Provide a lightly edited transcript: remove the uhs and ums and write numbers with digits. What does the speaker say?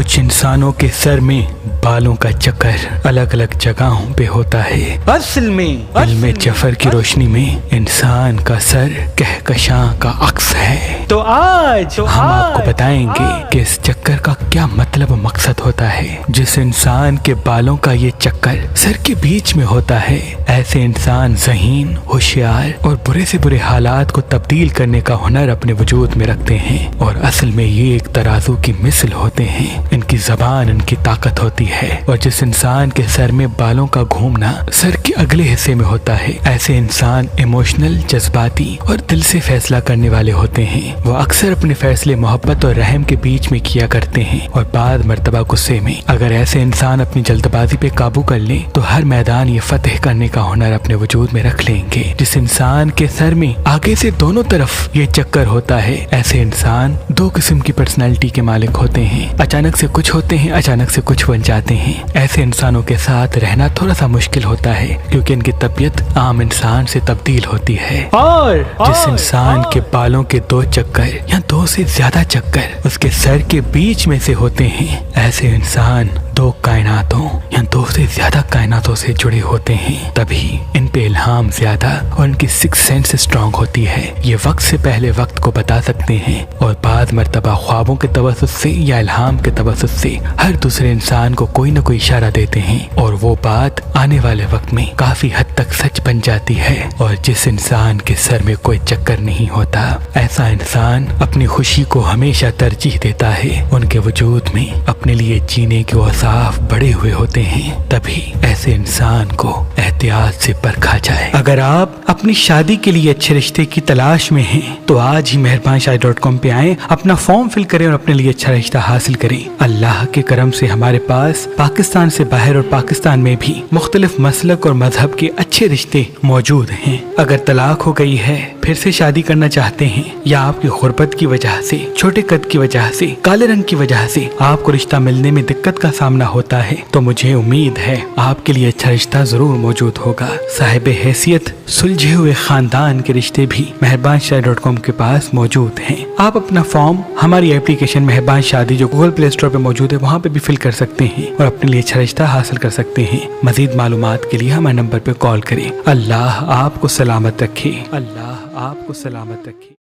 कुछ इंसानों के सर में बालों का चक्कर अलग अलग जगहों पे होता है। असल में इल्मे जफर की रोशनी में इंसान का सर कहकशां का अक्स है। तो आज हम आपको बताएंगे कि इस चक्कर का क्या मतलब और मकसद होता है। जिस इंसान के बालों का ये चक्कर सर के बीच में होता है, ऐसे इंसान ज़हीन, होशियार और बुरे से बुरे हालात को तब्दील करने का हुनर अपने वजूद में रखते हैं और असल में ये एक तराजू की मिसल होते हैं। इनकी ज़बान इनकी ताकत होती है। और जिस इंसान के सर में बालों का घूमना सर के अगले हिस्से में होता है, ऐसे इंसान इमोशनल, जज्बाती और दिल से फैसला करने वाले होते हैं। वो अक्सर अपने फैसले मोहब्बत और रहम के बीच में किया करते हैं और बाद मर्तबा गुस्से में। अगर ऐसे इंसान अपनी जल्दबाजी पे काबू कर ले तो हर मैदान ये फतेह करने का हुनर अपने वजूद में रख लेंगे। जिस इंसान के सर में आगे से दोनों तरफ ये चक्कर होता है, ऐसे इंसान दो किस्म की पर्सनालिटी के मालिक होते हैं। अचानक से कुछ होते हैं, अचानक से कुछ बन जाते हैं। ऐसे इंसानों के साथ रहना थोड़ा सा मुश्किल होता है क्योंकि इनकी तबीयत आम इंसान से तब्दील होती है। और जिस इंसान के बालों के दो चक्कर या दो से ज्यादा चक्कर उसके सर के बीच में से होते हैं, ऐसे इंसान दो कायनातों या दो से ज्यादा कायनातों से जुड़े होते हैं। तभी इन पे इल्हाम ज्यादा और इनकी सिक्स सेंस स्ट्रांग होती है। ये वक्त से पहले वक्त को बता सकते हैं और बाद मर्तबा ख्वाबों के तवस्सुत से या इल्हाम के तवस्सुत से हर दूसरे इंसान को कोई न कोई इशारा देते हैं और वो बात आने वाले वक्त में काफी हद तक सच बन जाती है। और जिस इंसान के सर में कोई चक्कर नहीं होता, ऐसा इंसान अपनी खुशी को हमेशा तरजीह देता है। उनके वजूद में अपने लिए जीने के साफ बड़े हुए होते हैं। तभी ऐसे इंसान को एहतियात से परखा जाए। अगर आप अपनी शादी के लिए अच्छे रिश्ते की तलाश में हैं तो आज ही मेहरबानशादी.com पे आएं, अपना फॉर्म फिल करें और अपने लिए अच्छा रिश्ता हासिल करें। अल्लाह के करम से हमारे पास पाकिस्तान से बाहर और पाकिस्तान में भी मुख्तलिफ मसलक और मजहब के अच्छे रिश्ते मौजूद हैं। अगर तलाक हो गई है, फिर से शादी करना चाहते हैं या आपकी गुर्बत की वजह से, छोटे कद की वजह से, काले रंग की वजह से आपको रिश्ता मिलने में दिक्कत का सामना होता है, तो मुझे उम्मीद है आपके लिए अच्छा रिश्ता जरूर मौजूद होगा। साहिब हैसियत सुलझे हुए खानदान के रिश्ते भी मेहरबानशादी.com के पास मौजूद हैं। आप अपना फॉर्म हमारी एप्लीकेशन मेहरबान शादी जो गूगल प्ले स्टोर पे मौजूद है वहाँ पे भी फिल कर सकते हैं और अपने लिए अच्छा रिश्ता हासिल कर सकते हैं। मजीद मालूमात के लिए हमारे नंबर पे कॉल करें। अल्लाह आपको सलामत रखे। अल्लाह आपको सलामत रखे।